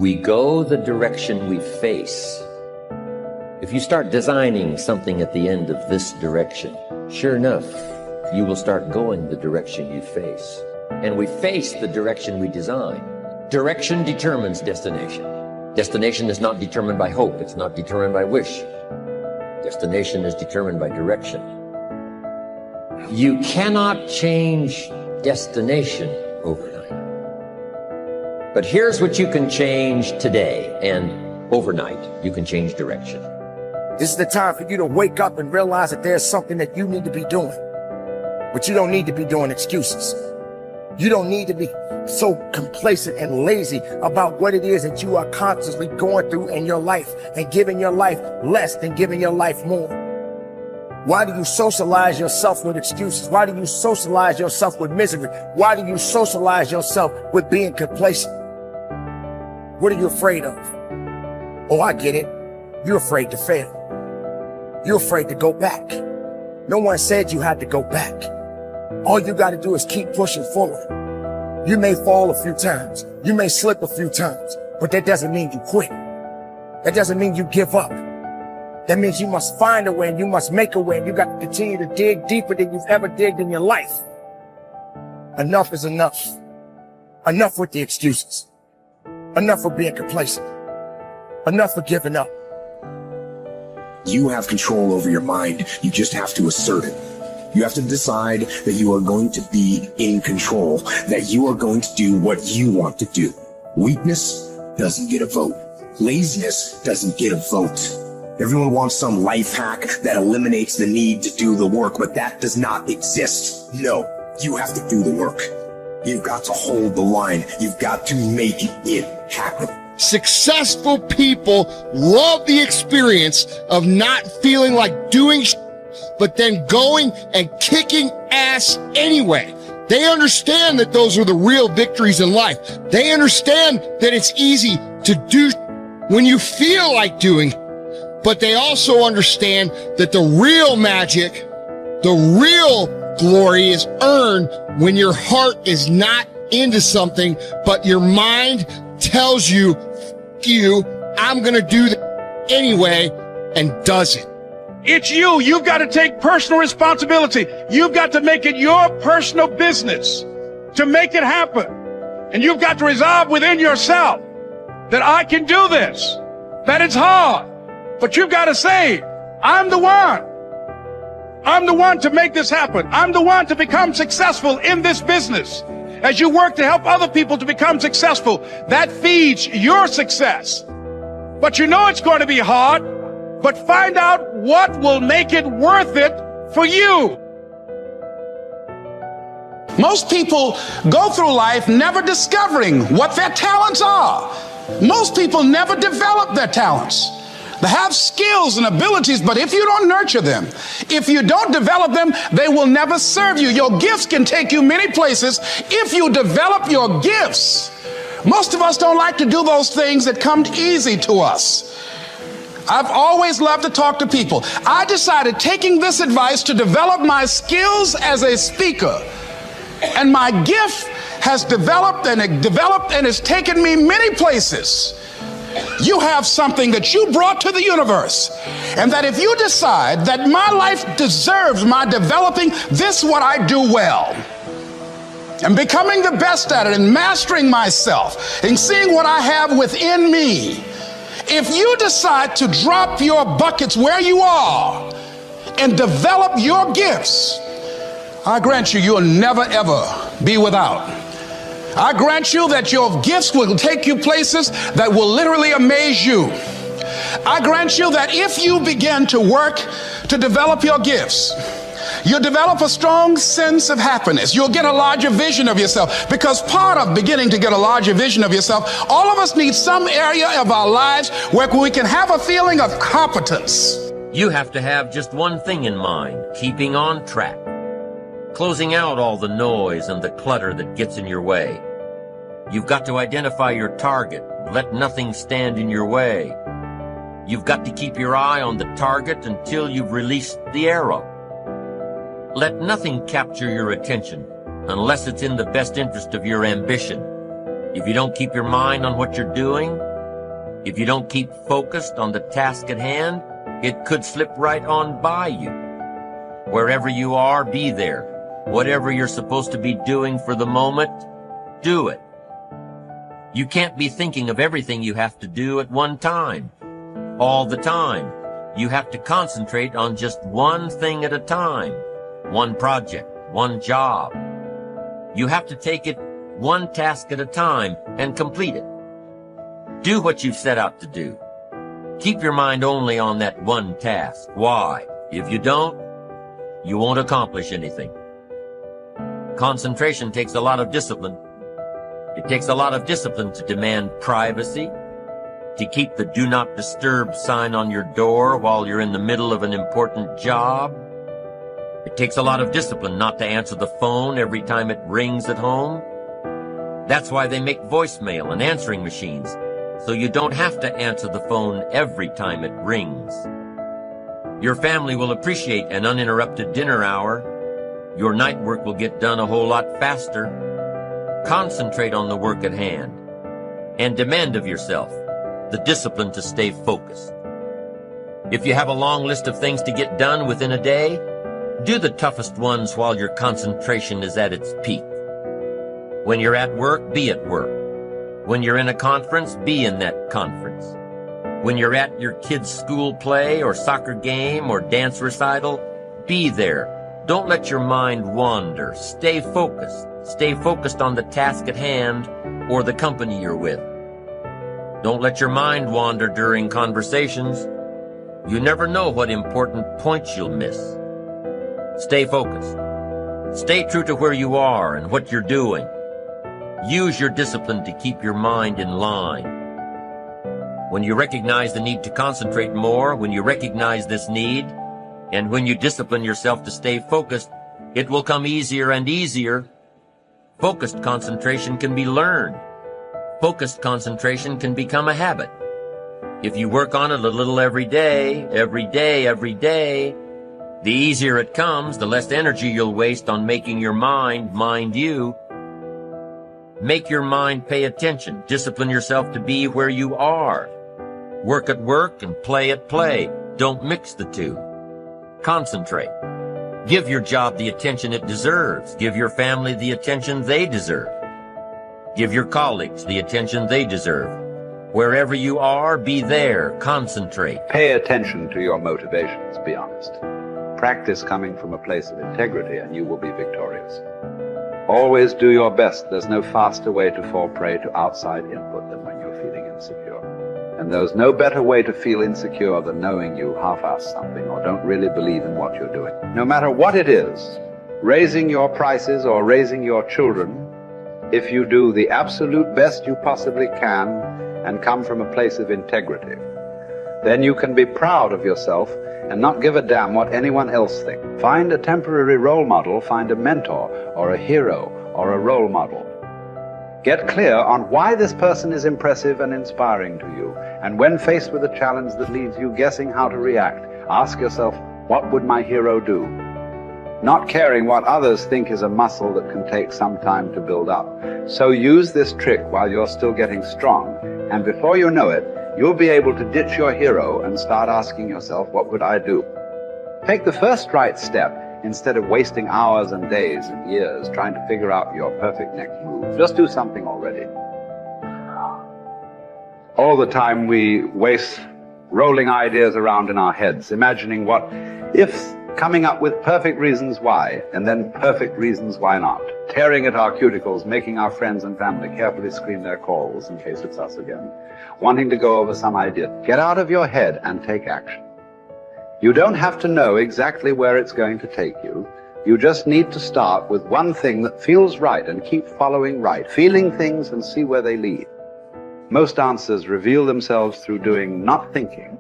We go the direction we face. If you start designing something at the end of this direction, sure enough, you will start going the direction you face. And we face the direction we design. Direction determines destination. Destination is not determined by hope. It's not determined by wish. Destination is determined by direction. You cannot change destination overnight. But here's what you can change today, and overnight, you can change direction. This is the time for you to wake up and realize that there's something that you need to be doing. But you don't need to be doing excuses. You don't need to be so complacent and lazy about what it is that you are constantly going through in your life and giving your life less than giving your life more. Why do you socialize yourself with excuses? Why do you socialize yourself with misery? Why do you socialize yourself with being complacent? What are you afraid of? Oh, I get it. You're afraid to fail. You're afraid to go back. No one said you had to go back. All you got to do is keep pushing forward. You may fall a few times. You may slip a few times, but that doesn't mean you quit. That doesn't mean you give up. That means you must find a way and you must make a way, and you got to continue to dig deeper than you've ever digged in your life. Enough is enough. Enough with the excuses. Enough for being complacent. Enough for giving up. You have control over your mind. You just have to assert it. You have to decide that you are going to be in control, that you are going to do what you want to do. Weakness doesn't get a vote. Laziness doesn't get a vote. Everyone wants some life hack that eliminates the need to do the work, but that does not exist. No, you have to do the work. You've got to hold the line. You've got to make it happen. Successful people love the experience of not feeling like doing but then going and kicking ass anyway. They understand that those are the real victories in life. They understand that it's easy to do when you feel like doing, but they also understand that the real magic, the real glory is earned when your heart is not into something, but your mind tells you, I'm going to do that anyway, and does it. It's you. You've got to take personal responsibility. You've got to make it your personal business to make it happen. And you've got to resolve within yourself that I can do this, that it's hard, but you've got to say, I'm the one. I'm the one to make this happen. I'm the one to become successful in this business. As you work to help other people to become successful, that feeds your success. But you know it's going to be hard, but find out what will make it worth it for you. Most people go through life never discovering what their talents are. Most people never develop their talents. They have skills and abilities, but if you don't nurture them, if you don't develop them, they will never serve you. Your gifts can take you many places if you develop your gifts. Most of us don't like to do those things that come easy to us. I've always loved to talk to people. I decided, taking this advice, to develop my skills as a speaker. And my gift has developed and it's taken me many places. You have something that you brought to the universe, and that if you decide that my life deserves my developing this, what I do well, and becoming the best at it, and mastering myself, and seeing what I have within me, if you decide to drop your buckets where you are and develop your gifts, I grant you, you'll never ever be without. I grant you that your gifts will take you places that will literally amaze you. I grant you that if you begin to work to develop your gifts, you'll develop a strong sense of happiness. You'll get a larger vision of yourself, because part of beginning to get a larger vision of yourself, all of us need some area of our lives where we can have a feeling of competence. You have to have just one thing in mind: keeping on track. Closing out all the noise and the clutter that gets in your way. You've got to identify your target. Let nothing stand in your way. You've got to keep your eye on the target until you've released the arrow. Let nothing capture your attention unless it's in the best interest of your ambition. If you don't keep your mind on what you're doing, If you don't keep focused on the task at hand, it could slip right on by you. Wherever you are, be there. Whatever you're supposed to be doing for the moment, do it. You can't be thinking of everything you have to do at one time, all the time. You have to concentrate on just one thing at a time, one project, one job. You have to take it one task at a time and complete it. Do what you've set out to do. Keep your mind only on that one task. Why? If you don't, you won't accomplish anything. Concentration takes a lot of discipline. It takes a lot of discipline to demand privacy, to keep the do not disturb sign on your door while you're in the middle of an important job. It takes a lot of discipline not to answer the phone every time it rings at home. That's why they make voicemail and answering machines, so you don't have to answer the phone every time it rings. Your family will appreciate an uninterrupted dinner hour. Your night work will get done a whole lot faster. Concentrate on the work at hand and demand of yourself the discipline to stay focused. If you have a long list of things to get done within a day, do the toughest ones while your concentration is at its peak. When you're at work, be at work. When you're in a conference, be in that conference. When you're at your kid's school play or soccer game or dance recital, be there. Don't let your mind wander. Stay focused. Stay focused on the task at hand or the company you're with. Don't let your mind wander during conversations. You never know what important points you'll miss. Stay focused. Stay true to where you are and what you're doing. Use your discipline to keep your mind in line. When you recognize the need to concentrate more, when you recognize this need, and when you discipline yourself to stay focused, it will come easier and easier. Focused concentration can be learned. Focused concentration can become a habit. If you work on it a little every day, the easier it comes, the less energy you'll waste on making your mind you. Make your mind pay attention. Discipline yourself to be where you are. Work at work and play at play. Don't mix the two. Concentrate. Give your job the attention it deserves. Give your family the attention they deserve. Give your colleagues the attention they deserve. Wherever you are, be there. Concentrate. Pay attention to your motivations, be honest. Practice coming from a place of integrity and you will be victorious. Always do your best. There's no faster way to fall prey to outside input than when you're feeling insecure. And there's no better way to feel insecure than knowing you half-ass something or don't really believe in what you're doing. No matter what it is, raising your prices or raising your children, if you do the absolute best you possibly can and come from a place of integrity, then you can be proud of yourself and not give a damn what anyone else thinks. Find a temporary role model, find a mentor or a hero or a role model. Get clear on why this person is impressive and inspiring to you. And when faced with a challenge that leaves you guessing how to react, ask yourself, what would my hero do? Not caring what others think is a muscle that can take some time to build up. So use this trick while you're still getting strong, and before you know it, you'll be able to ditch your hero and start asking yourself, what would I do? Take the first right step instead of wasting hours and days and years trying to figure out your perfect next move. Just do something already. All the time we waste rolling ideas around in our heads, imagining what if, coming up with perfect reasons why, and then perfect reasons why not. Tearing at our cuticles, making our friends and family carefully screen their calls in case it's us again. Wanting to go over some idea. Get out of your head and take action. You don't have to know exactly where it's going to take you. You just need to start with one thing that feels right and keep following right, feeling things and see where they lead. Most answers reveal themselves through doing, not thinking.